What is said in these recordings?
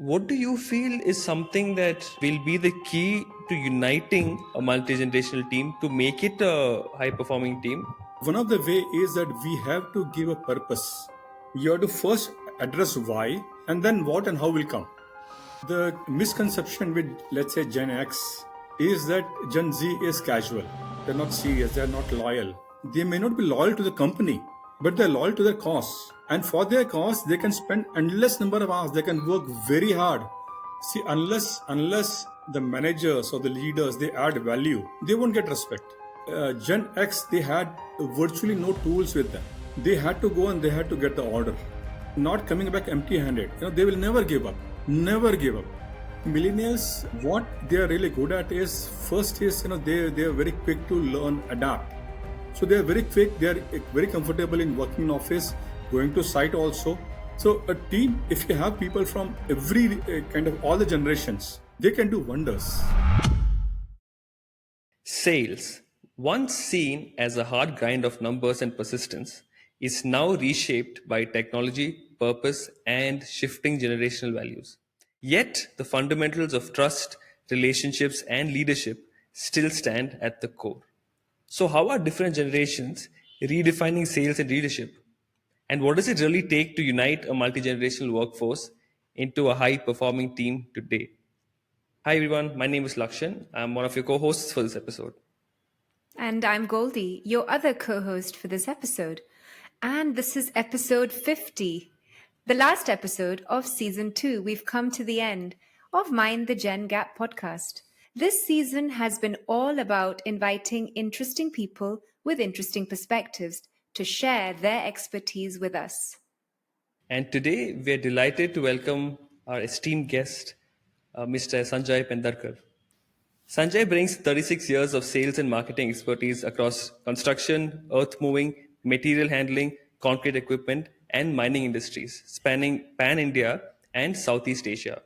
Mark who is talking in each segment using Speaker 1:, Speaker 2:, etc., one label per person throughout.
Speaker 1: what do you feel is something that will be the key to uniting a multi-generational team to make it a high-performing team?
Speaker 2: One of the way is that we have to give a purpose. You have to first address why, and then what and how will come. The misconception with, let's say, Gen X is that Gen Z is casual. They're not serious, they're not loyal. They may not be loyal to the company, but they're loyal to their cause, and for their cause they can spend endless number of hours. They can work very hard. See, unless the managers or the leaders, they add value, they won't get respect. Gen X, they had virtually no tools with them. They had to go and they had to get the order, not coming back empty-handed. They will never give up. Never give up. Millennials, what they are really good at is first is they are very quick to learn, adapt. So they are very quick. They are very comfortable in working in office, going to site also. So a team, if you have people from every kind of all the generations, they can do wonders.
Speaker 1: Sales, once seen as a hard grind of numbers and persistence, is now reshaped by technology, purpose, and shifting generational values. Yet, the fundamentals of trust, relationships, and leadership still stand at the core. So, how are different generations redefining sales and leadership? And what does it really take to unite a multi generational workforce into a high performing team today? Hi, everyone. My name is Lakshan. I'm one of your co hosts for this episode.
Speaker 3: And I'm Goldie, your other co host for this episode. And this is episode 50, the last episode of season 2. We've come to the end of Mind the Gen Gap podcast. This season has been all about inviting interesting people with interesting perspectives to share their expertise with us.
Speaker 1: And today we're delighted to welcome our esteemed guest, Mr. Sanjay Pandarkar. Sanjay brings 36 years of sales and marketing expertise across construction, earth moving, material handling, concrete equipment, and mining industries, spanning pan India and Southeast Asia.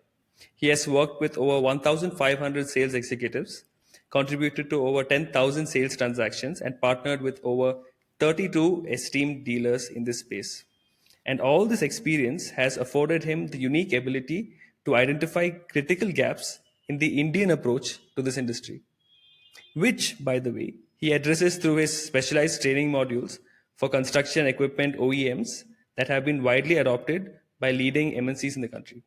Speaker 1: He has worked with over 1,500 sales executives, contributed to over 10,000 sales transactions, and partnered with over 32 esteemed dealers in this space. And all this experience has afforded him the unique ability to identify critical gaps in the Indian approach to this industry, which, by the way, he addresses through his specialized training modules for construction equipment OEMs that have been widely adopted by leading MNCs in the country.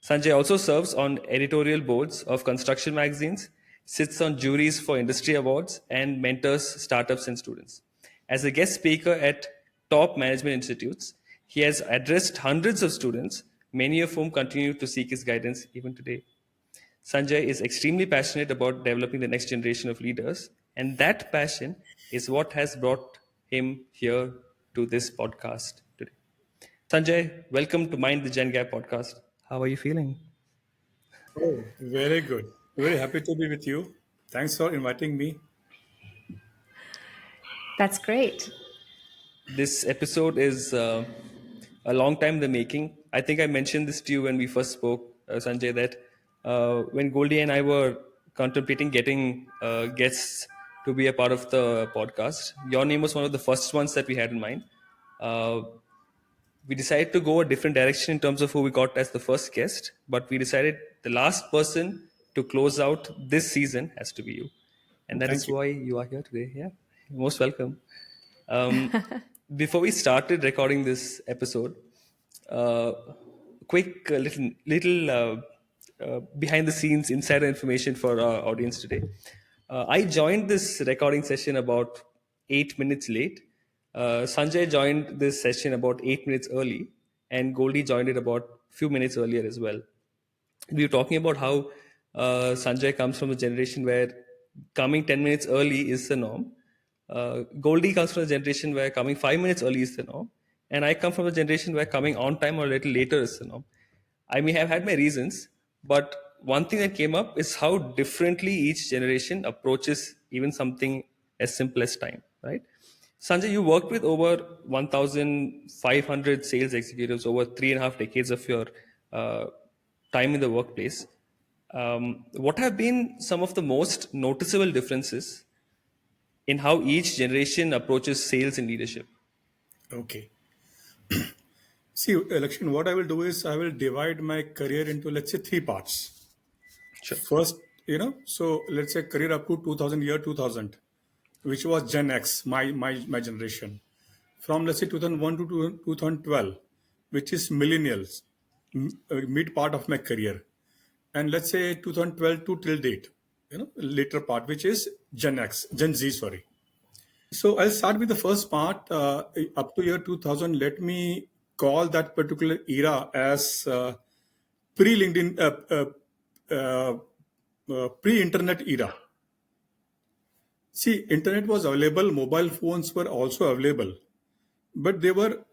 Speaker 1: Sanjay also serves on editorial boards of construction magazines, sits on juries for industry awards, and mentors startups and students. As a guest speaker at top management institutes, he has addressed hundreds of students, many of whom continue to seek his guidance even today. Sanjay is extremely passionate about developing the next generation of leaders, and that passion is what has brought him here to this podcast today. Sanjay, welcome to Mind the Gen Gap podcast. How are you feeling?
Speaker 2: Oh, very good. Very happy to be with you. Thanks for inviting me.
Speaker 3: That's great.
Speaker 1: This episode is a long time in the making. I think I mentioned this to you when we first spoke, Sanjay, that when Goldie and I were contemplating getting guests to be a part of the podcast, your name was one of the first ones that we had in mind. Uh, we decided to go a different direction in terms of who we got as the first guest, but we decided the last person to close out this season has to be you. And that
Speaker 2: Thank
Speaker 1: is
Speaker 2: you.
Speaker 1: why you are here today. Yeah, you're most welcome. Um, before we started recording this episode, uh, quick little behind the scenes insider information for our audience today. I joined this recording session about 8 minutes late. Sanjay joined this session about 8 minutes early, and Goldie joined it about a few minutes earlier as well. We were talking about how Sanjay comes from a generation where coming 10 minutes early is the norm. Goldie comes from a generation where coming 5 minutes early is the norm. And I come from a generation where coming on time or a little later is the norm. I may have had my reasons, but one thing that came up is how differently each generation approaches even something as simple as time, right? Sanjay, you worked with over 1,500 sales executives over 3.5 decades of your uh, time in the workplace. What have been some of the most noticeable differences in how each generation approaches sales and leadership?
Speaker 2: Okay. See, election, what I will do is I will divide my career into, let's say, three parts.
Speaker 1: Sure.
Speaker 2: First, so let's say career up to 2000, year 2000, which was Gen X, my generation. From, let's say, 2001 to 2012, which is millennials, mid part of my career. And let's say 2012 to till date, later part, which is Gen Z, sorry. So I'll start with the first part, up to year 2000. Let me call that particular era as pre-LinkedIn, pre-internet era. See, internet was available, mobile phones were also available, but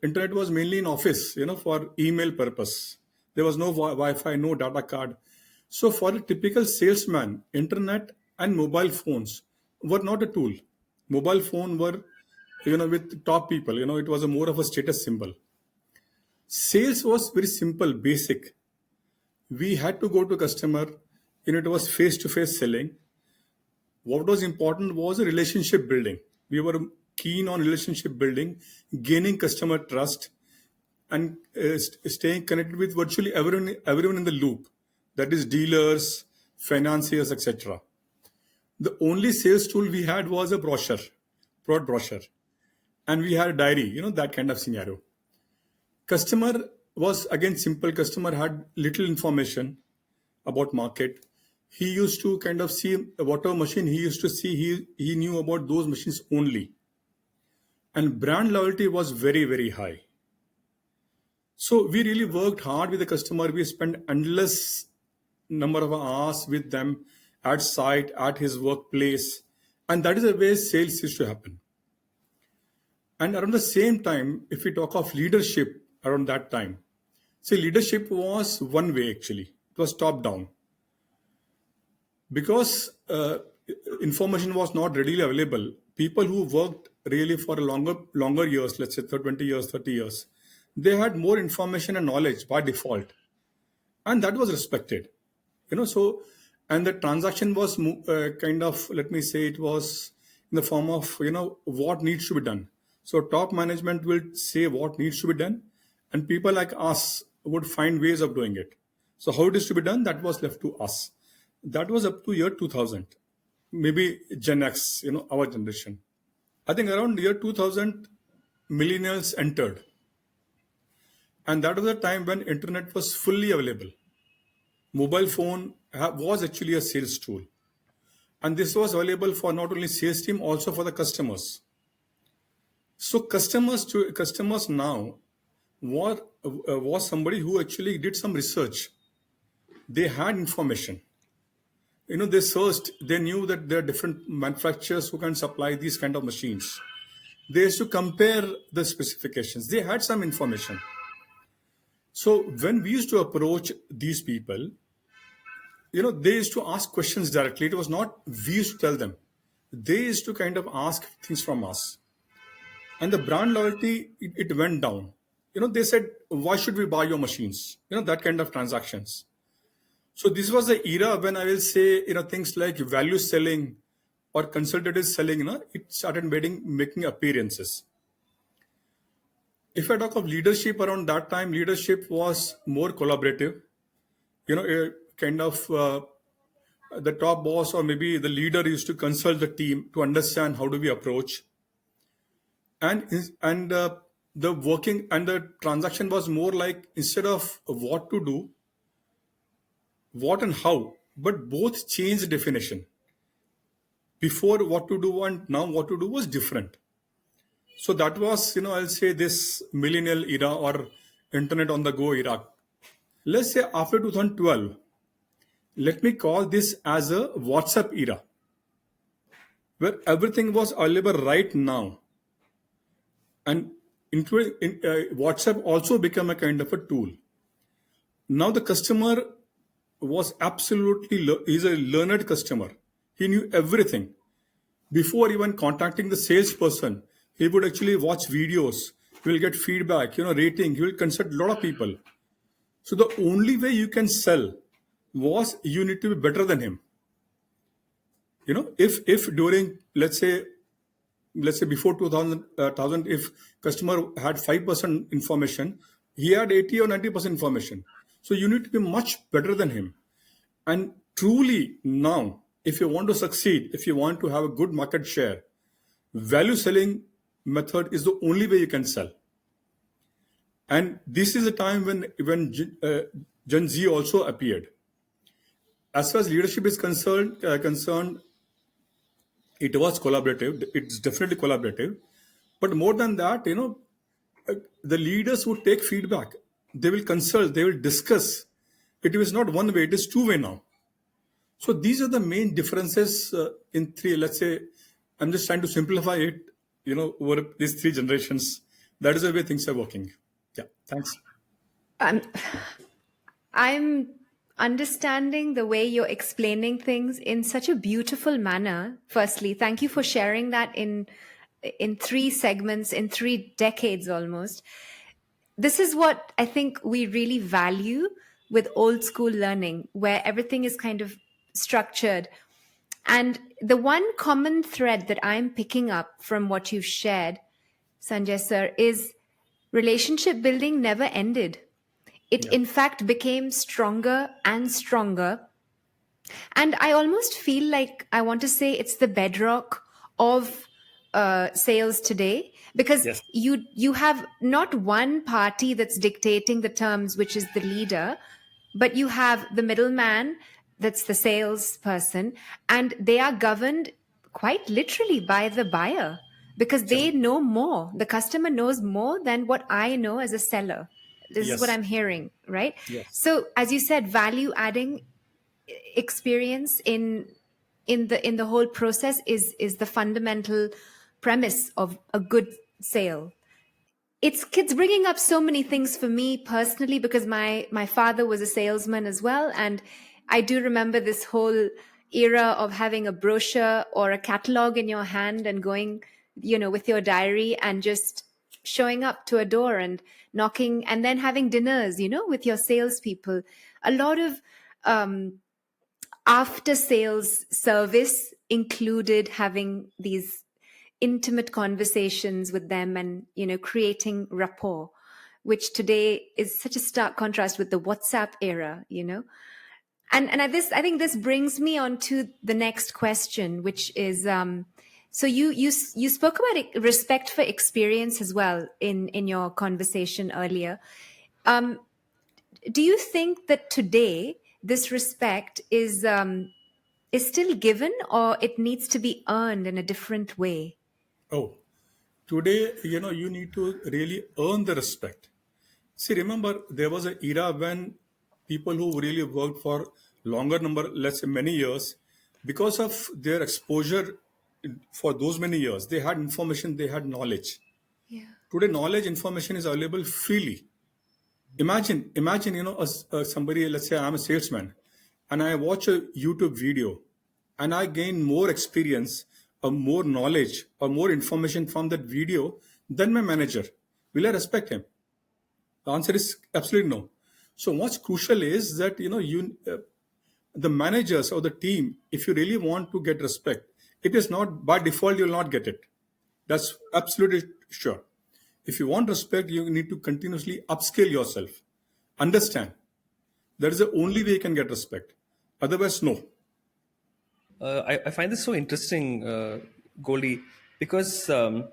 Speaker 2: internet was mainly in office, for email purpose. There was no Wi-Fi, no data card. So for a typical salesman, internet and mobile phones were not a tool. Mobile phone were, with top people, it was a more of a status symbol. Sales was very simple, basic. We had to go to customer, it was face to face selling. What was important was a relationship building. We were keen on relationship building, gaining customer trust, and staying connected with virtually everyone in the loop. That is dealers, financiers, etc. The only sales tool we had was a brochure, and we had a diary. That kind of scenario. Customer was again simple. Customer had little information about market. He used to kind of see whatever machine he used to see, he knew about those machines only. And brand loyalty was very, very high. So we really worked hard with the customer. We spent endless number of hours with them at site, at his workplace. And that is the way sales used to happen. And around the same time, if we talk of leadership around that time, see, leadership was one way actually. It was top down. Because information was not readily available, people who worked really for a longer years, let's say 20 years, 30 years, they had more information and knowledge by default, and that was respected. So, and the transaction was kind of, let me say, it was in the form of what needs to be done. So top management will say what needs to be done, and people like us would find ways of doing it. So how it is to be done, that was left to us. That was up to year 2000, maybe Gen X, our generation. I think around year 2000, millennials entered. And that was the time when internet was fully available. Mobile phone was actually a sales tool. And this was available for not only sales team, also for the customers. So customers now was somebody who actually did some research. They had information. They searched, they knew that there are different manufacturers who can supply these kind of machines. They used to compare the specifications. They had some information. So when we used to approach these people, they used to ask questions directly. It was not we used to tell them. They used to kind of ask things from us. And the brand loyalty, it went down. They said, why should we buy your machines? That kind of transactions. So this was the era when I will say, things like value selling or consultative selling, it started making appearances. If I talk of leadership around that time, leadership was more collaborative. Kind of the top boss or maybe the leader used to consult the team to understand how do we approach. And the working and the transaction was more like, instead of what to do, what and how, but both changed definition. Before, what to do and now what to do was different. So that was, I'll say, this millennial era or internet on the go era. Let's say after 2012, let me call this as a WhatsApp era, where everything was available right now. And including WhatsApp also became a kind of a tool. Now the customer was absolutely, he's a learned customer. He knew everything. Before even contacting the salesperson, he would actually watch videos. He will get feedback, rating. He will consult a lot of people. So the only way you can sell was you need to be better than him. If during, let's say before 2000, if customer had 5% information, He had 80 or 90% information. So you need to be much better than him. And truly now, if you want to succeed, if you want to have a good market share, value selling method is the only way you can sell. And this is a time when Gen Z also appeared. As far as leadership is concerned, it was collaborative. It's definitely collaborative. But more than that, the leaders would take feedback. They will consult. They will discuss. It is not one way. It is two way now. So these are the main differences in three. Let's say, I'm just trying to simplify it. Over these three generations, that is the way things are working. Yeah. Thanks.
Speaker 3: I'm, I'm understanding the way you're explaining things in such a beautiful manner. Firstly, thank you for sharing that in three segments, in 3 decades almost. This is what I think we really value with old school learning, where everything is kind of structured. And the one common thread that I'm picking up from what you've shared, Sanjay sir, is relationship building never ended. It,
Speaker 2: Yeah.
Speaker 3: in fact, became stronger and stronger. And I almost feel like I want to say it's the bedrock of sales today, because
Speaker 2: Yes.
Speaker 3: you have not one party that's dictating the terms, which is the leader, but you have the middleman, that's the salesperson, and they are governed quite literally by the buyer, because they know more. The customer knows more than what I know as a seller. This is what
Speaker 2: Yes.
Speaker 3: I'm hearing, right?
Speaker 2: Yes.
Speaker 3: So, as you said, value adding experience in the whole process is the fundamental premise of a good sale. It's bringing up so many things for me personally, because my father was a salesman as well, and I do remember this whole era of having a brochure or a catalog in your hand and going, with your diary and just showing up to a door and knocking, and then having dinners, with your salespeople. A lot of after sales service included having these intimate conversations with them, and creating rapport, which today is such a stark contrast with the WhatsApp era. And I think this brings me on to the next question, which is, so you spoke about respect for experience as well in your conversation earlier. Do you think that today this respect is still given, or it needs to be earned in a different way?
Speaker 2: Oh, today, you need to really earn the respect. See, remember, there was an era when people who really worked for longer number, let's say many years, because of their exposure for those many years, they had information, they had knowledge.
Speaker 3: Yeah.
Speaker 2: Today, knowledge, information is available freely. Imagine, somebody, let's say I'm a salesman and I watch a YouTube video and I gain more experience or more knowledge or more information from that video than my manager. Will I respect him? The answer is absolutely no. So what's crucial is that the managers or the team, if you really want to get respect, it is not by default you'll not get it. That's absolutely sure. If you want respect, you need to continuously upskill yourself. Understand that is the only way you can get respect. Otherwise, no.
Speaker 1: I find this so interesting, Goldie, because the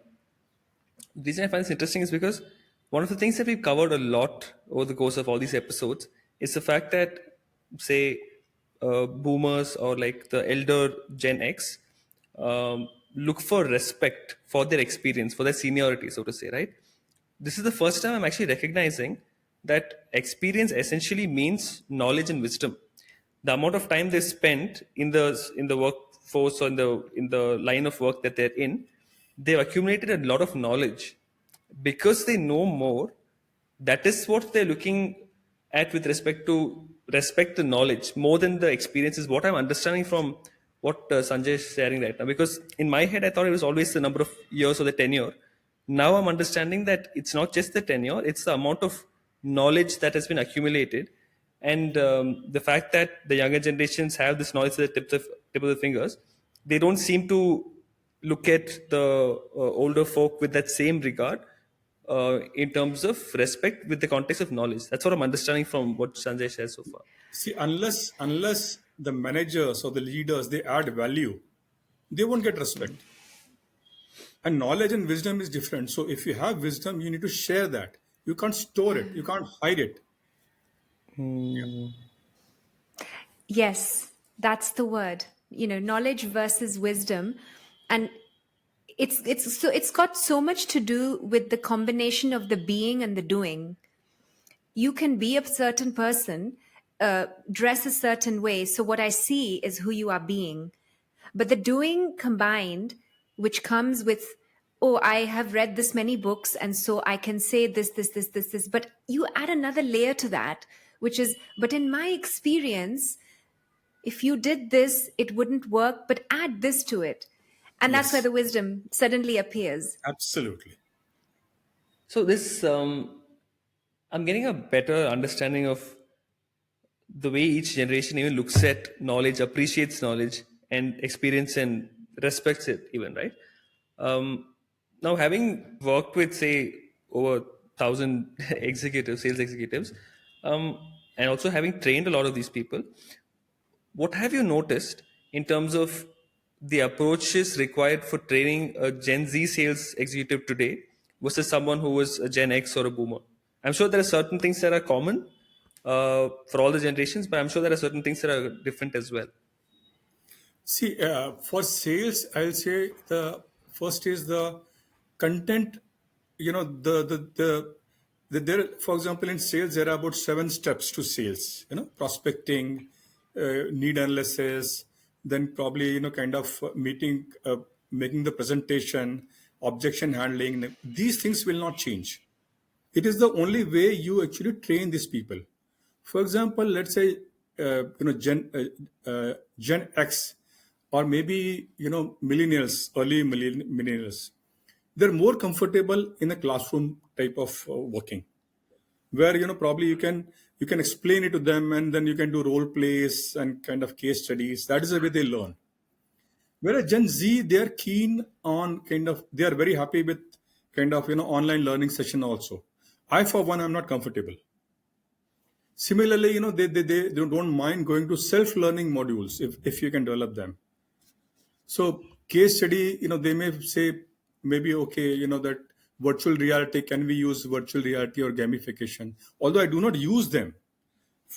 Speaker 1: reason I find this interesting is because one of the things that we've covered a lot over the course of all these episodes is the fact that, say, boomers or like the elder Gen X look for respect for their experience, for their seniority, so to say, right? This is the first time I'm actually recognizing that experience essentially means knowledge and wisdom. The amount of time they spent in the workforce or in the line of work that they're in, they've accumulated a lot of knowledge because they know more. That is what they're looking at with respect to respect the knowledge more than the experience, is what I'm understanding from what Sanjay is sharing right now. Because in my head, I thought it was always the number of years or the tenure. Now I'm understanding that it's not just the tenure, it's the amount of knowledge that has been accumulated. And the fact that the younger generations have this knowledge at the tip of the fingers, they don't seem to look at the older folk with that same regard, in terms of respect with the context of knowledge. That's what I'm understanding from what Sanjay shares so far.
Speaker 2: See, unless the managers or the leaders they add value, they won't get respect. And knowledge and wisdom is different. So if you have wisdom, you need to share that. You can't store it. You can't hide it. Yeah.
Speaker 3: Yes, that's the word. Knowledge versus wisdom. And it's got so much to do with the combination of the being and the doing. You can be a certain person, dress a certain way. So what I see is who you are being. But the doing combined, which comes with, oh, I have read this many books, and so I can say this. But you add another layer to that, which is, but in my experience, if you did this, it wouldn't work, but add this to it. And that's where
Speaker 2: Yes,
Speaker 3: the wisdom suddenly appears.
Speaker 2: absolutely.
Speaker 1: So this, I'm getting a better understanding of the way each generation even looks at knowledge, appreciates knowledge, and experience and respects it, even, right? Now, having worked with, say, over 1,000 executives, sales executives, and also having trained a lot of these people, what have you noticed in terms of the approaches required for training a Gen Z sales executive today versus someone who was a Gen X or a boomer? I'm sure there are certain things that are common for all the generations, but I'm sure there are certain things that are different as well.
Speaker 2: See, for sales, I'll say the first is the content. You know, there. For example, in sales, there are about 7 steps to sales. You know, prospecting, need analysis, then probably kind of meeting, making the presentation, objection handling. These things will not change. It is the only way you actually train these people. For example, let's say Gen X or maybe millennials, early millennials. They're more comfortable in a classroom type of working, where probably you can explain it to them, and then you can do role plays and kind of case studies. That is the way they learn. Whereas Gen Z, they are keen on they are very happy with online learning session also. I, for one, I'm not comfortable. Similarly, they don't mind going to self-learning modules if you can develop them. So case study, they may say maybe, okay, that virtual reality, can we use virtual reality or gamification? Although I do not use them.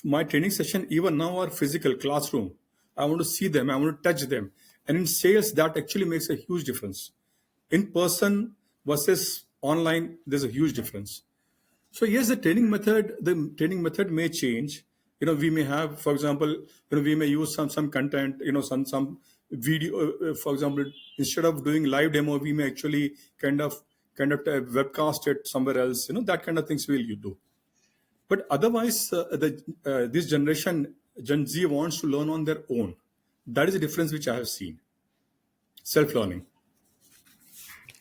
Speaker 2: My training session even now are physical classroom. I want to see them. I want to touch them. And in sales, that actually makes a huge difference. In person versus online, there's a huge difference. So yes, the training method may change. We may have, for example, we may use some content, some video. For example, instead of doing live demo, we may actually kind of webcast it somewhere else. That kind of things will you do. But otherwise, this generation, Gen Z, wants to learn on their own. That is the difference which I have seen. Self-learning.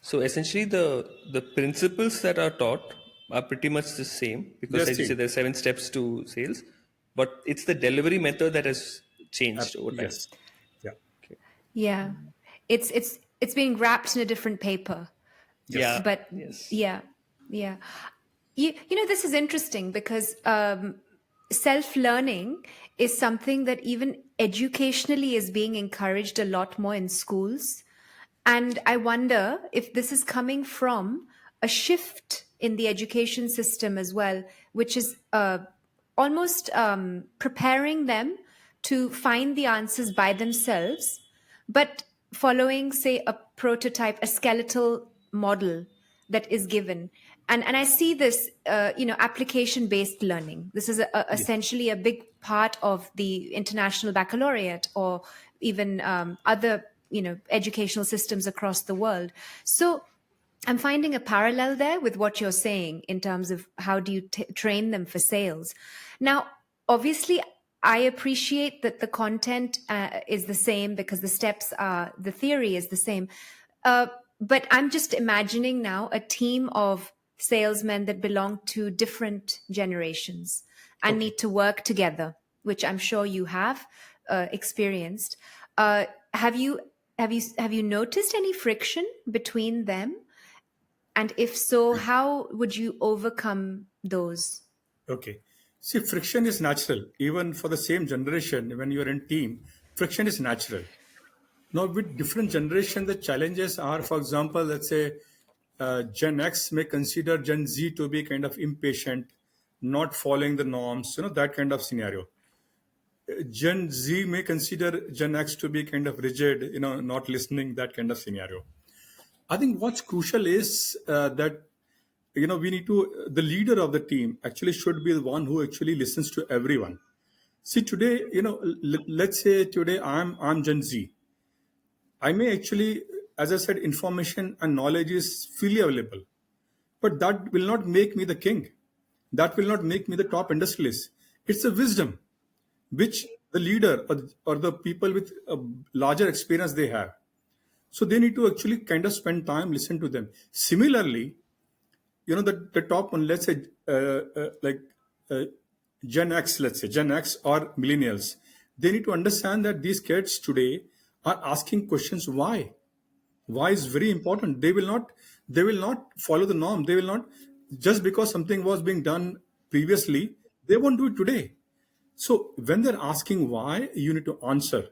Speaker 1: So essentially, the principles that are taught are pretty much the same because,
Speaker 2: They're
Speaker 1: as you
Speaker 2: same.
Speaker 1: said, there are 7 steps to sales, but it's the delivery method that has changed over time.
Speaker 2: Yes. Yeah.
Speaker 1: Okay.
Speaker 3: Yeah. It's being wrapped in a different paper.
Speaker 2: Yes.
Speaker 1: Yeah.
Speaker 3: But
Speaker 1: Yes.
Speaker 3: yeah, yeah. This is interesting because self-learning is something that even educationally is being encouraged a lot more in schools. And I wonder if this is coming from a shift in the education system as well, which is almost preparing them to find the answers by themselves, but following, say, a prototype, a skeletal model that is given. And I see this, application based learning. This is essentially a big part of the international baccalaureate or even other educational systems across the world. So I'm finding a parallel there with what you're saying in terms of how do you train them for sales. Now, obviously, I appreciate that the content is the same because the theory is the same. But I'm just imagining now a team of salesmen that belong to different generations and
Speaker 2: Okay.
Speaker 3: need to work together, which I'm sure you have experienced. Have you noticed any friction between them? And if so, how would you overcome those?
Speaker 2: Okay. See, friction is natural. Even for the same generation, when you're in team, friction is natural. Now, with different generation, the challenges are, for example, let's say Gen X may consider Gen Z to be kind of impatient, not following the norms, that kind of scenario. Gen Z may consider Gen X to be kind of rigid, not listening, that kind of scenario. I think what's crucial is that we need to the leader of the team actually should be the one who actually listens to everyone. See today, let's say today I'm Gen Z. I may actually, as I said, information and knowledge is freely available, but that will not make me the king. That will not make me the top industrialist. It's a wisdom which the leader or the people with a larger experience they have. So they need to actually kind of spend time, listen to them. Similarly, the top one, let's say, uh, Gen X, let's say, Gen X or millennials, they need to understand that these kids today are asking questions why is very important. They will not follow the norm. They will not, just because something was being done previously, they won't do it today. So when they're asking why, you need to answer.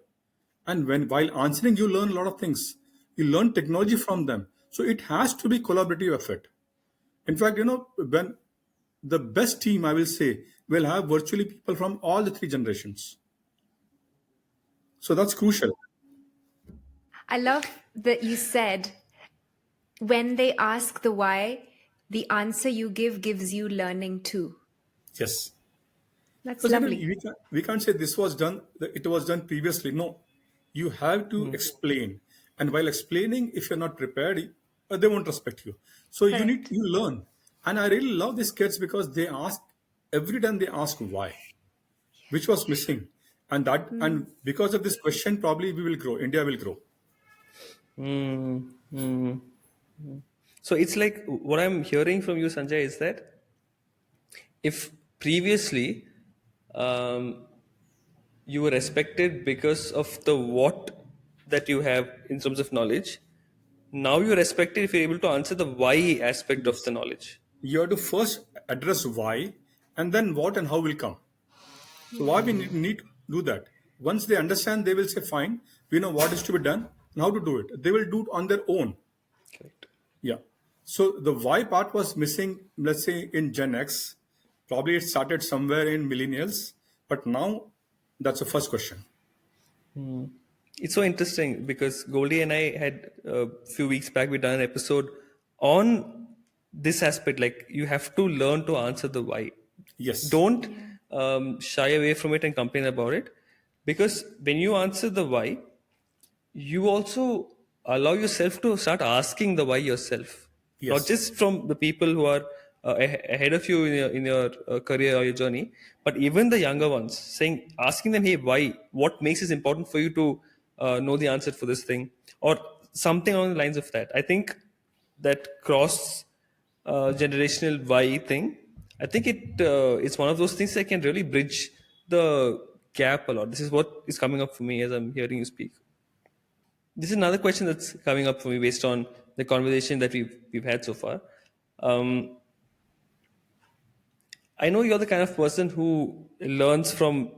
Speaker 2: And when while answering, you learn a lot of things. You learn technology from them. So it has to be collaborative effort. In fact, when the best team, I will say, will have virtually people from all the three generations. So that's crucial.
Speaker 3: I love that you said when they ask the why, the answer you give gives you learning too.
Speaker 2: Yes.
Speaker 3: That's
Speaker 2: Because
Speaker 3: lovely.
Speaker 2: we can't say this was done, it was done previously. No, you have to explain, and while explaining, if you're not prepared, they won't respect you. So
Speaker 3: Correct.
Speaker 2: you learn, and I really love these kids because they ask every time they ask why, which was missing, and because of this question, probably we will grow. India will grow.
Speaker 1: Mm, mm. So it's like what I'm hearing from you, Sanjay, is that if previously um, you were respected because of the what that you have in terms of knowledge, now you're respected if you're able to answer the why aspect of the
Speaker 2: Yes,
Speaker 1: knowledge.
Speaker 2: you have to first address why, and then what and how will come. So why we need to do that? Once they understand, they will say, "Fine, we know what is to be done and how to do it." They will do it on their own.
Speaker 1: Correct.
Speaker 2: Yeah. So the why part was missing, let's say in Gen X. Probably it started somewhere in millennials, but now that's the first question.
Speaker 1: It's so interesting because Goldie and I had a few weeks back we done an episode on this aspect. Like you have to learn to answer the why.
Speaker 2: Yes.
Speaker 1: Don't
Speaker 3: Yeah.
Speaker 1: shy away from it and complain about it, because when you answer the why, you also allow yourself to start asking the why yourself, not
Speaker 2: Yes.
Speaker 1: just from the people who are ahead of you in your career or your journey, but even the younger ones, saying, asking them, hey, why? What makes it important for you to know the answer for this thing, or something along the lines of that. I think that cross generational why thing. I think it's one of those things that can really bridge the gap a lot. This is what is coming up for me as I'm hearing you speak. This is another question that's coming up for me based on the conversation that we've had so far. Um, I know you're the kind of person who learns from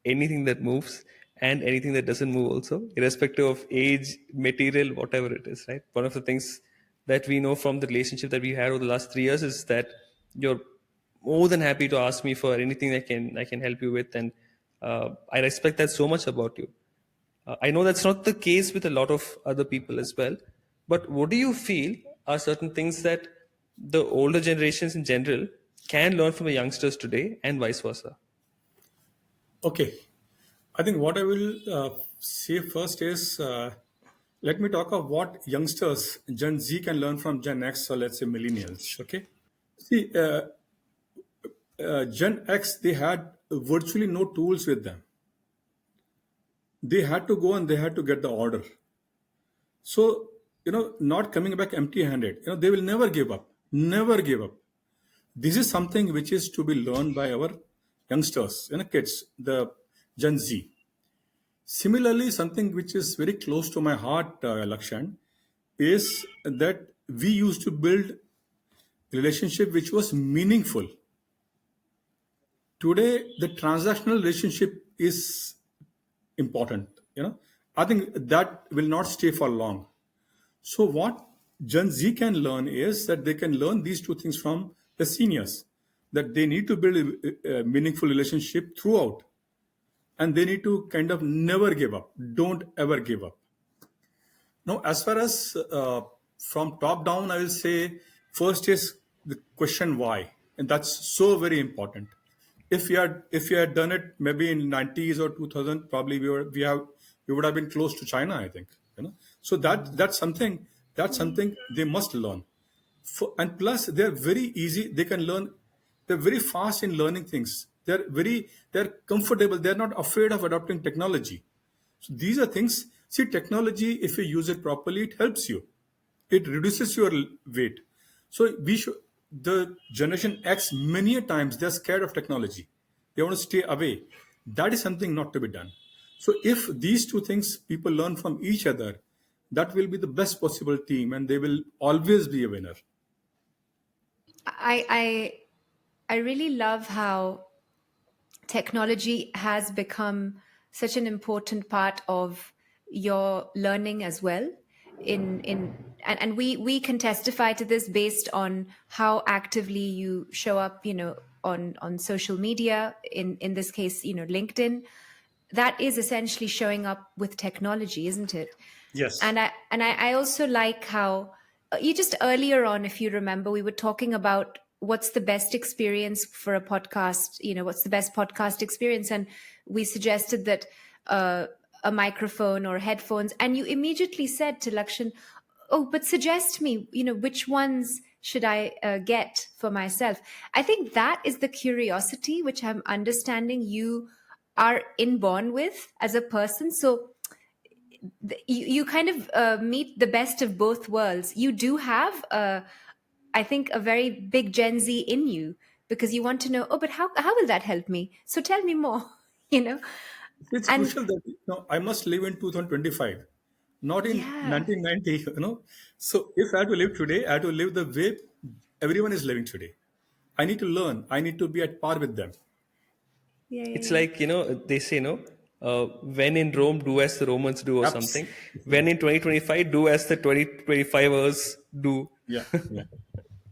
Speaker 1: anything that moves and anything that doesn't move, also, irrespective of age, material, whatever it is, right? One of the things that we know from the relationship that we had over the last 3 years is that you're more than happy to ask me for anything I can help you with, and I respect that so much about you. I know that's not the case with a lot of other people as well. But what do you feel are certain things that the older generations in general can learn from the youngsters today and vice versa?
Speaker 2: Okay. I think what I will say first is let me talk of what youngsters, Gen Z, can learn from Gen X or let's say millennials. Okay. See, Gen X, they had virtually no tools with them. They had to go and they had to get the order. So, not coming back empty handed, they will never give up. Never give up. This is something which is to be learned by our youngsters, kids, the Gen Z. Similarly, something which is very close to my heart, Lakshan, is that we used to build relationship which was meaningful. Today, the transactional relationship is important. I think that will not stay for long. So what Gen Z can learn is that they can learn these two things from the seniors, that they need to build a meaningful relationship throughout, and they need to kind of never give up. Don't ever give up. Now, as far as from top down, I will say first is the question why, and that's so very important. If we had done it maybe in 90s or 2000, probably we would have been close to China, I think. So that's something they must learn. And plus, they're very easy. They can learn. They're very fast in learning things. They're comfortable. They're not afraid of adopting technology. So these are things. See, technology, if you use it properly, it helps you. It reduces your weight. So we should. The generation X, many a times they're scared of technology. They want to stay away. That is something not to be done. So if these two things people learn from each other, that will be the best possible team, and they will always be a winner.
Speaker 3: I really love how technology has become such an important part of your learning as well. And we can testify to this based on how actively you show up, on social media, in this case, LinkedIn. That is essentially showing up with technology, isn't it?
Speaker 2: Yes.
Speaker 3: And I also like how you just earlier on, if you remember, we were talking about what's the best experience for a podcast, what's the best podcast experience, and we suggested that a microphone or headphones, and you immediately said to Lakshan, oh, but suggest me, which ones should I get for myself. I think that is the curiosity which I'm understanding you are inborn with as a person. So you kind of meet the best of both worlds. You do have, I think, a very big Gen Z in you, because you want to know, oh, but how will that help me? So tell me more, you know?
Speaker 2: It's
Speaker 3: And
Speaker 2: crucial that I must live in 2025, not in
Speaker 3: yeah,
Speaker 2: 1990. So if I have to live today, I have to live the way everyone is living today. I need to learn. I need to be at par with them.
Speaker 3: yeah, yeah,
Speaker 1: It's
Speaker 3: yeah.
Speaker 1: like, they say, when in Rome, do as the Romans do, or something. When in 2025, do as the 2025ers do.
Speaker 2: Yeah, yeah.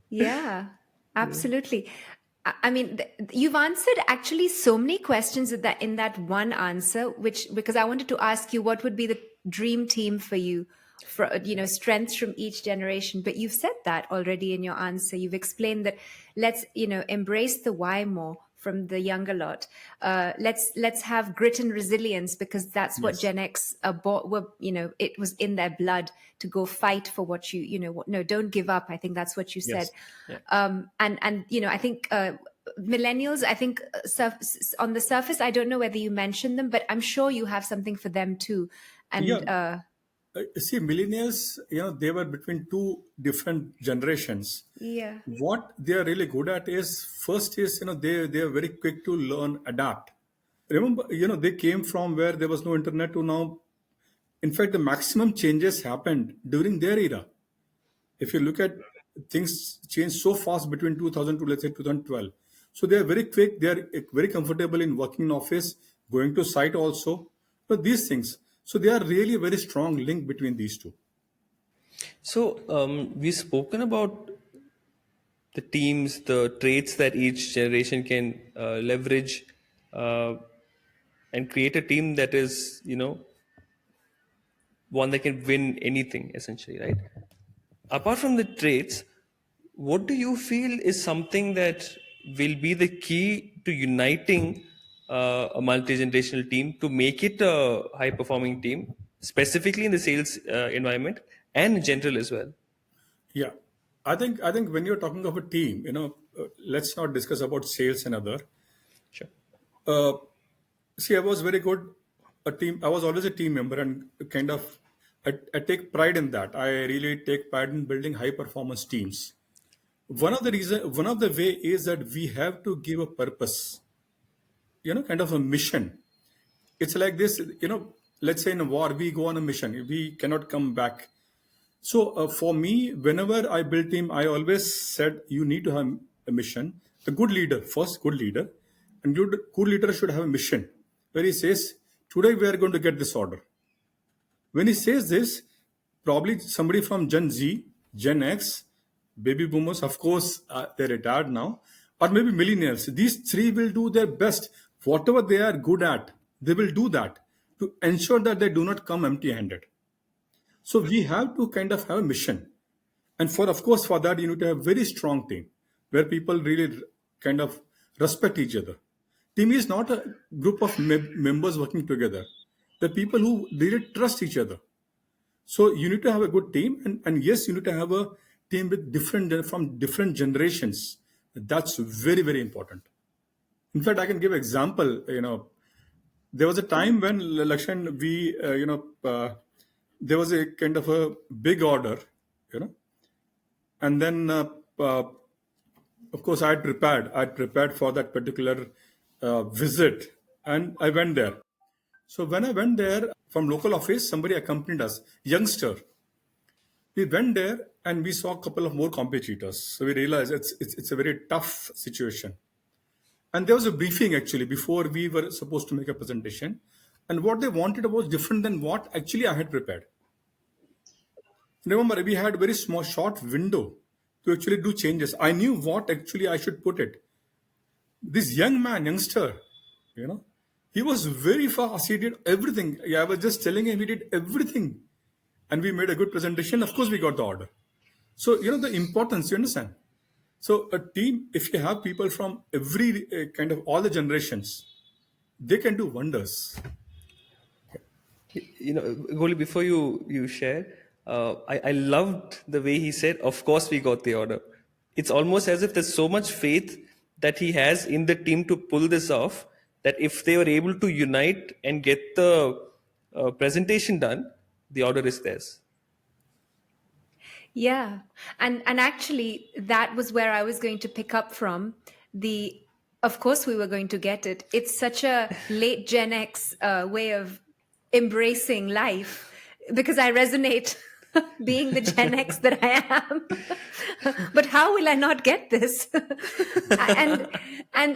Speaker 3: Yeah, absolutely. I mean, you've answered actually so many questions in that one answer, which, because I wanted to ask you what would be the dream team for you, for strengths from each generation. But you've said that already in your answer. You've explained that let's embrace the why more from the younger lot. Let's have grit and resilience, because that's what
Speaker 2: Yes.
Speaker 3: Gen X were. It was in their blood to go fight for what no, don't give up. I think that's what you said.
Speaker 2: Yes.
Speaker 1: Yeah.
Speaker 3: And I think millennials, I think on the surface, I don't know whether you mentioned them, but I'm sure you have something for them too.
Speaker 2: Yeah.
Speaker 3: And
Speaker 2: See, millennials, they were between two different generations.
Speaker 3: yeah,
Speaker 2: What they are really good at is first is, they are very quick to learn, adapt. Remember, they came from where there was no internet to now. In fact, the maximum changes happened during their era. If you look at things change so fast between 2000 to, let's say, 2012. So they are very quick. They are very comfortable in working in office, going to site also. But these things. So they are really a very strong link between these two.
Speaker 1: So we've spoken about the teams, the traits that each generation can leverage, uh, and create a team that is, one that can win anything, essentially, right? Apart from the traits, what do you feel is something that will be the key to uniting a multi-generational team to make it a high-performing team, specifically in the sales environment and in general as well?
Speaker 2: Yeah. I think when you're talking of a team, let's not discuss about sales and other.
Speaker 1: Sure.
Speaker 2: Uh, See, I was very good. I was always a team member, and kind of, I take pride in that. I really take pride in building high performance teams. One of the way is that we have to give a purpose, kind of a mission. It's like this, let's say in a war, we go on a mission. We cannot come back. So for me, whenever I build team, I always said you need to have a mission. A good leader, first good leader, and good leader should have a mission where he says, "Today we are going to get this order." When he says this, probably somebody from Gen Z, Gen X, baby boomers, of course, they're retired now, or maybe millennials. These three will do their best. Whatever they are good at, they will do that to ensure that they do not come empty handed. So we have to kind of have a mission. And for, of course, for that, you need to have a very strong team where people really kind of respect each other. Team is not a group of members working together. The people who really trust each other. So you need to have a good team, and yes, you need to have a team with different from different generations. That's very very important. In fact, I can give example. There was a time when Lakshan, we there was a kind of a big order, you know, and then uh, of course I had prepared for that particular visit, and I went there. So when I went there from local office, somebody accompanied us, youngster. We went there and we saw a couple of more competitors. So we realized it's a very tough situation. And there was a briefing actually before we were supposed to make a presentation. And what they wanted was different than what actually I had prepared. Remember, we had very small, short window to actually do changes. I knew what actually I should put it. This youngster, you know, he was very fast. He did everything. Yeah, I was just telling him he did everything. And we made a good presentation. Of course, we got the order. So, the importance, you understand? So, a team, if you have people from every kind of all the generations, they can do wonders.
Speaker 1: Goli, before you share, I loved the way he said, "Of course, we got the order." It's almost as if there's so much faith that he has in the team to pull this off that if they were able to unite and get the presentation done, the order is theirs.
Speaker 3: Yeah. And actually that was where I was going to pick up from. The Of course we were going to get it. It's such a late Gen X way of embracing life because I resonate being the Gen X that I am. But how will I not get this? And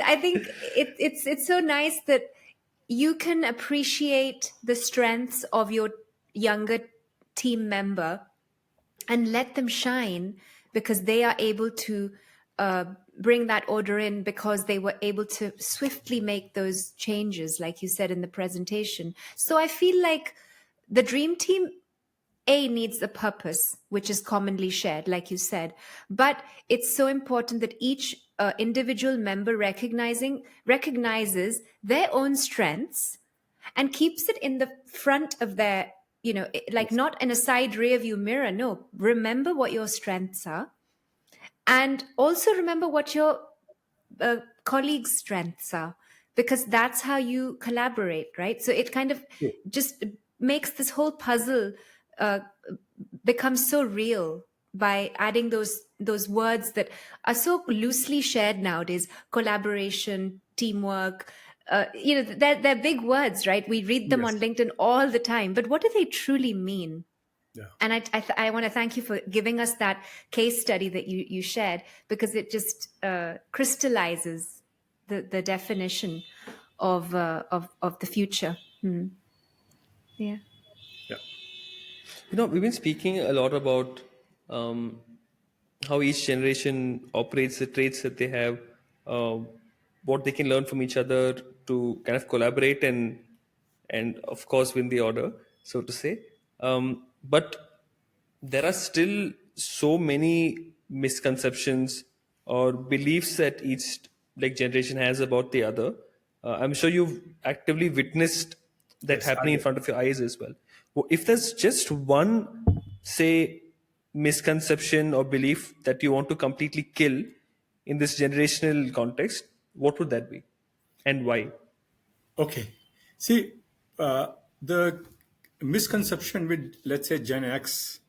Speaker 3: I think it's so nice that you can appreciate the strengths of your younger team member and let them shine because they are able to bring that order in because they were able to swiftly make those changes, like you said in the presentation. So I feel like the dream team needs a purpose, which is commonly shared, like you said. But it's so important that each individual member recognizes their own strengths and keeps it in the front of their, like not in a side rear view mirror. No, remember what your strengths are, and also remember what your colleagues' strengths are, because that's how you collaborate, right? So it kind of just makes this whole puzzle uh, become so real by adding those words that are so loosely shared nowadays: collaboration, teamwork. They're big words, right? We read them on
Speaker 2: Yes.
Speaker 3: LinkedIn all the time, but what do they truly mean?
Speaker 2: Yeah.
Speaker 3: And I want to thank you for giving us that case study that you shared, because it just crystallizes the definition of the future. Yeah.
Speaker 2: Yeah.
Speaker 1: We've been speaking a lot about um, how each generation operates, the traits that they have, uh, what they can learn from each other to kind of collaborate and of course win the order, so to say. But there are still so many misconceptions or beliefs that each like generation has about the other. I'm sure you've actively witnessed that
Speaker 2: Yes. I
Speaker 1: happening in
Speaker 2: did.
Speaker 1: front of your eyes as well. If there's just one, say, misconception or belief that you want to completely kill in this generational context, what would that be, and why?
Speaker 2: Okay. See, the misconception with, let's say, Gen X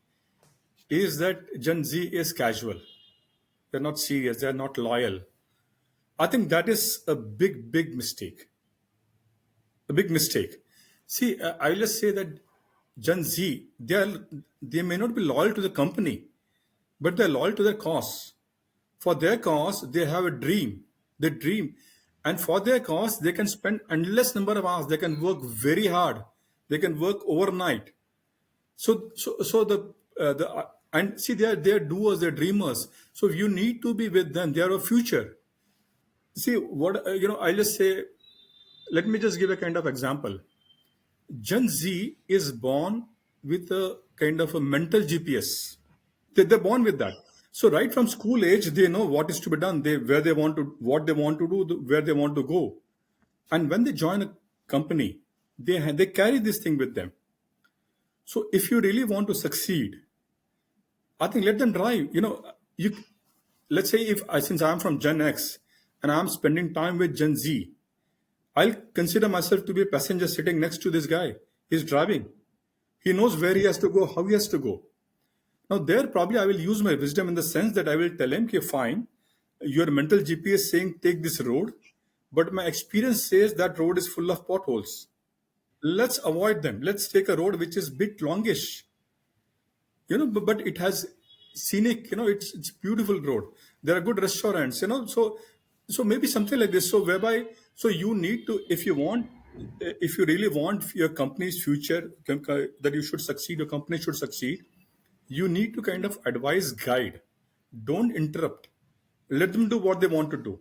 Speaker 2: is that Gen Z is casual. They're not serious. They're not loyal. I think that is a big, big mistake. A big mistake. See, I'll just say that Gen Z, they may not be loyal to the company, but they're loyal to their cause. For their cause, they have a dream. They dream. And for their cause, they can spend endless number of hours. They can work very hard. They can work overnight. So the and see, they're doers, they're dreamers. So you need to be with them. They are a future. See what I'll just say. Let me just give a kind of example. Gen Z is born with a kind of a mental GPS. They're born with that. So right from school age, they know what is to be done. They where they want to, what they want to do, where they want to go. And when they join a company, they carry this thing with them. So if you really want to succeed, I think let them drive. You let's say if I since I'm from Gen X and I'm spending time with Gen Z, I'll consider myself to be a passenger sitting next to this guy. He's driving. He knows where he has to go, how he has to go. Now, there probably I will use my wisdom in the sense that I will tell him, okay, fine, your mental GPS saying take this road, but my experience says that road is full of potholes. Let's avoid them. Let's take a road which is bit longish, but it has scenic, it's beautiful road. There are good restaurants, so maybe something like this. So whereby, so you need to, if you really want your company's future that you should succeed, your company should succeed, you need to kind of advise, guide. Don't interrupt. Let them do what they want to do,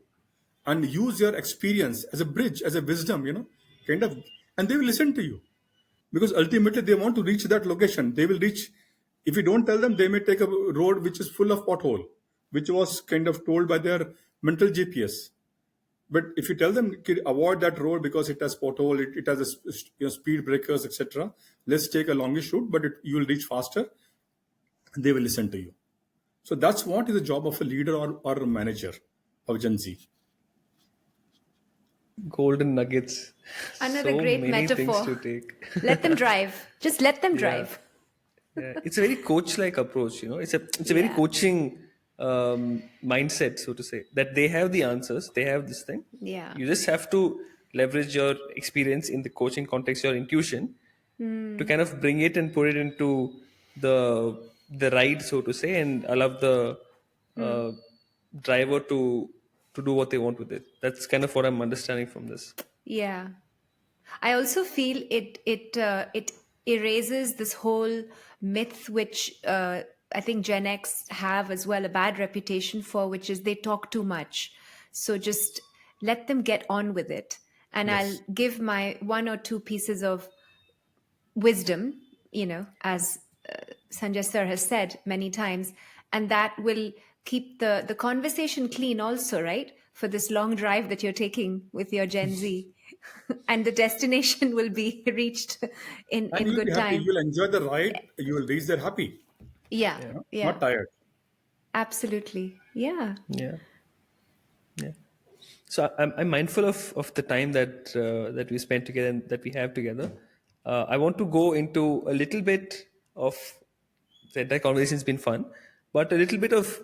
Speaker 2: and use your experience as a bridge, as a wisdom, kind of, and they will listen to you because ultimately they want to reach that location. They will reach. If you don't tell them, they may take a road which is full of pothole, which was kind of told by their mental GPS. But if you tell them, "Kid, avoid that road because it has pothole, it has speed breakers, etc. Let's take a longish route, but you will reach faster." They will listen to you. So that's what is the job of a leader or a manager of Gen Z.
Speaker 1: Golden nuggets.
Speaker 3: Another
Speaker 1: So
Speaker 3: great
Speaker 1: many things
Speaker 3: metaphor.
Speaker 1: to take.
Speaker 3: Let them drive. Just let them
Speaker 1: Yeah.
Speaker 3: drive.
Speaker 1: Yeah, it's a very coach-like approach. It's a very
Speaker 3: Yeah.
Speaker 1: coaching mindset, so to say. That they have the answers, they have this thing.
Speaker 3: Yeah.
Speaker 1: You just have to leverage your experience in the coaching context, your intuition, to kind of bring it and put it into the ride, so to say, and allow the uh, driver to do what they want with it. That's kind of what I'm understanding from this.
Speaker 3: Yeah. I also feel it erases this whole myth which I think Gen X have as well a bad reputation for, which is they talk too much. So just let them get on with it. And I'll
Speaker 2: Yes.
Speaker 3: give my one or two pieces of wisdom, as Sanjay sir has said many times, and that will keep the conversation clean also, right? For this long drive that you're taking with your Gen Z. And the destination will be reached
Speaker 2: And
Speaker 3: in
Speaker 2: you'll be
Speaker 3: good
Speaker 2: happy.
Speaker 3: time.
Speaker 2: You'll enjoy the ride. You will reach there happy,
Speaker 3: Yeah,
Speaker 1: Yeah,
Speaker 3: yeah,
Speaker 2: not tired.
Speaker 3: absolutely. Yeah.
Speaker 1: yeah, yeah. So I'm mindful of the time that we spent together and that we have together. I want to go into a little bit of the entire conversation's been fun, but a little bit of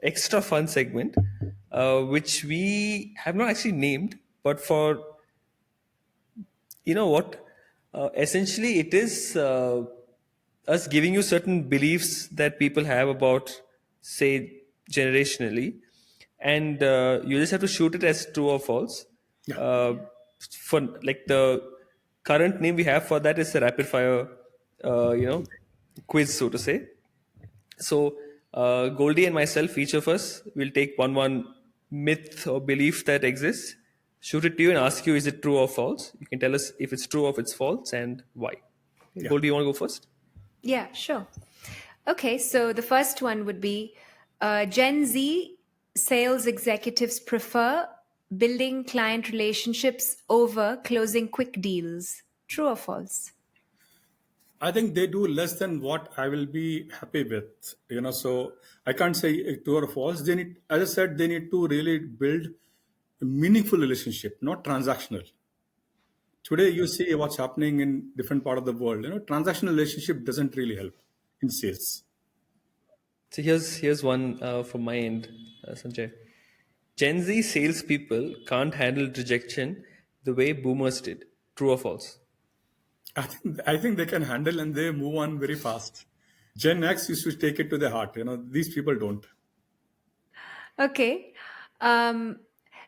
Speaker 1: extra fun segment, which we have not actually named, but for what, essentially it is us giving you certain beliefs that people have about, say, generationally, and you just have to shoot it as true or false.
Speaker 2: Yeah.
Speaker 1: uh, for like the current name we have for that is the rapid fire quiz, so to say. So, Goldie and myself, each of us, will take one myth or belief that exists, shoot it to you, and ask you, is it true or false? You can tell us if it's true or if it's false and why. Okay,
Speaker 2: Yeah.
Speaker 1: Goldie, you want to go first?
Speaker 3: Yeah, sure. Okay, so the first one would be Gen Z sales executives prefer building client relationships over closing quick deals. True or false?
Speaker 2: I think they do less than what I will be happy with. So I can't say true or false. They need, as I said, they need to really build a meaningful relationship, not transactional. Today, you see what's happening in different part of the world. Transactional relationship doesn't really help in sales.
Speaker 1: So here's one from my end, Sanjay. Gen Z salespeople can't handle rejection the way boomers did. True or false?
Speaker 2: I think they can handle and they move on very fast. Gen X used to take it to the heart. These people don't.
Speaker 3: Okay. Um,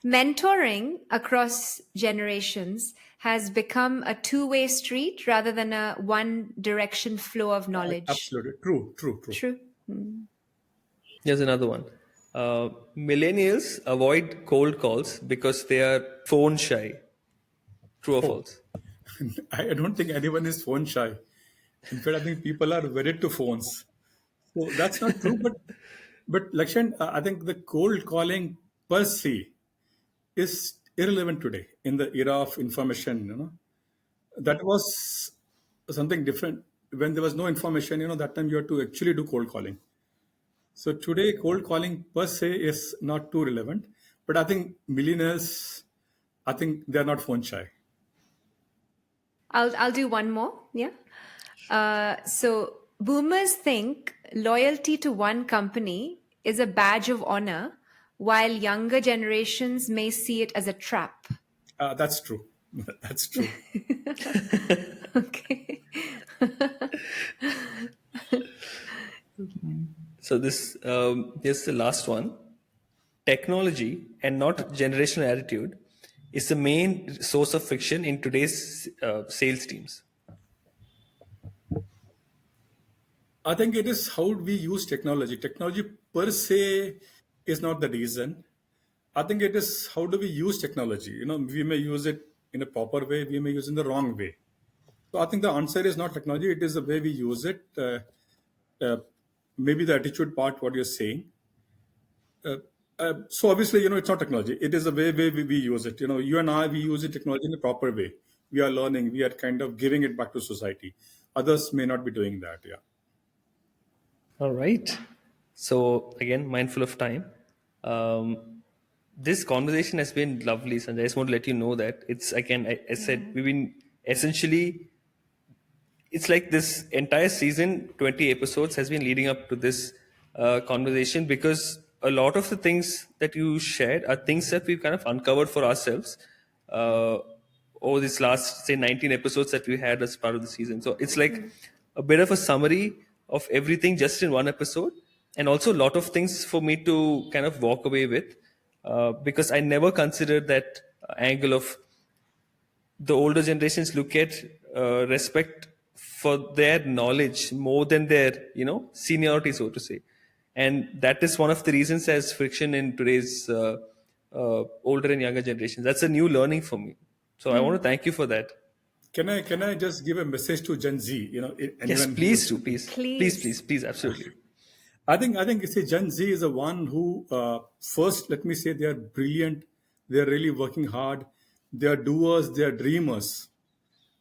Speaker 3: Mentoring across generations has become a two-way street rather than a one-direction flow of knowledge.
Speaker 2: Absolutely true. True. True.
Speaker 3: True.
Speaker 1: Here's another one. Millennials avoid cold calls because they are phone shy. True or
Speaker 2: Oh,
Speaker 1: false?
Speaker 2: I don't think anyone is phone shy. In fact, I think people are wedded to phones. So that's not true. But Lakshan, I think the cold calling per se is irrelevant today in the era of information. That was something different when there was no information. That time you had to actually do cold calling. So today, cold calling per se is not too relevant. But I think millennials, I think they are not phone shy.
Speaker 3: I'll do one more. Yeah. So boomers think loyalty to one company is a badge of honor, while younger generations may see it as a trap.
Speaker 2: That's true. That's true.
Speaker 3: Okay.
Speaker 1: So this here's the last one. Technology and not generational attitude is the main source of friction in today's sales teams.
Speaker 2: I think it is how we use technology. Technology per se is not the reason. I think it is how do we use technology. We may use it in a proper way, we may use it in the wrong way. So I think the answer is not technology, it is the way we use it. Uh, Maybe the attitude part, what you're saying. So obviously, it's not technology. It is the way we use it. You and I, we use it technology in a proper way. We are learning. We are kind of giving it back to society. Others may not be doing that. Yeah.
Speaker 1: All right. So again, mindful of time. This conversation has been lovely, Sanjay. I just want to let you know that it's again. I said we've been essentially. It's like this entire season, 20 episodes, has been leading up to this conversation because a lot of the things that you shared are things that we've kind of uncovered for ourselves uh, over this last, say, 19 episodes that we had as part of the season. So it's like a bit of a summary of everything just in one episode, and also a lot of things for me to kind of walk away with because I never considered that angle of the older generations look at respect for their knowledge more than their seniority, so to say, and that is one of the reasons there's friction in today's older and younger generations. That's a new learning for me, so I want to thank you for that.
Speaker 2: Can I just give a message to Gen Z?
Speaker 1: Yes,
Speaker 2: Anyone who
Speaker 1: please
Speaker 2: is
Speaker 1: do, please, please,
Speaker 3: Please.
Speaker 1: please, please, absolutely.
Speaker 2: I think see Gen Z is the one who first let me say they are brilliant. They are really working hard. They are doers. They are dreamers,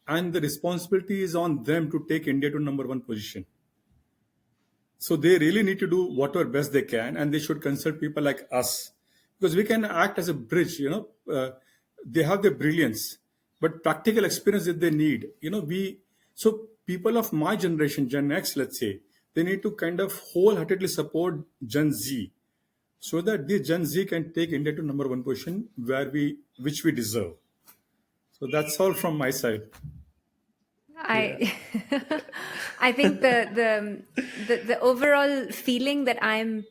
Speaker 2: and the responsibility is on them to take India to number one position. So they really need to do whatever best they can, and they should consult people like us because we can act as a bridge. They have the brilliance, but practical experience that they need. So people of my generation, Gen X, let's say, they need to kind of wholeheartedly support Gen Z so that the Gen Z can take India to number one position which we deserve. So that's all from my side.
Speaker 1: Yeah.
Speaker 3: I I think the overall feeling that I'm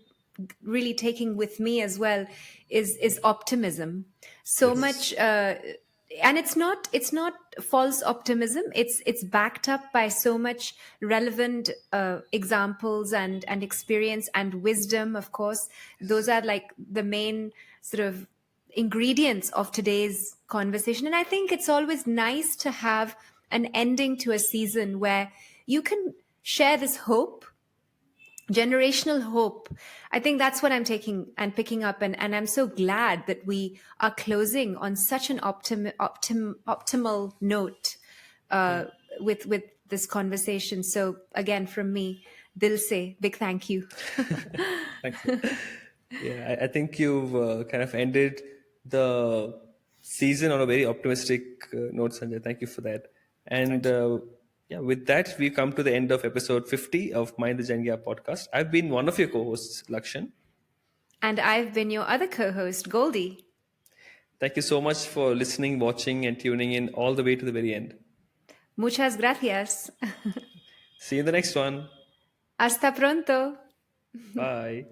Speaker 3: really taking with me as well is optimism. So
Speaker 2: Yes.
Speaker 3: much and it's not false optimism. It's backed up by so much relevant examples and experience and wisdom, of course. Those are like the main sort of ingredients of today's conversation. And I think it's always nice to have an ending to a season where you can share this hope, generational hope. I think that's what I'm taking and picking up. And I'm so glad that we are closing on such an optimal note
Speaker 1: Yeah.
Speaker 3: uh, with this conversation. So again, from me, Dil se, big thank you.
Speaker 2: Thank you.
Speaker 1: Yeah, I think you've kind of ended the season on a very optimistic note, Sanjay. Thank you for that. And
Speaker 2: Thank you.
Speaker 1: yeah, with that, we come to the end of episode 50 of Mind the Jangya podcast. I've been one of your co hosts, Lakshan.
Speaker 3: And I've been your other co host, Goldie.
Speaker 1: Thank you so much for listening, watching, and tuning in all the way to the very end.
Speaker 3: Muchas gracias.
Speaker 1: See you in the next one.
Speaker 3: Hasta pronto.
Speaker 1: Bye.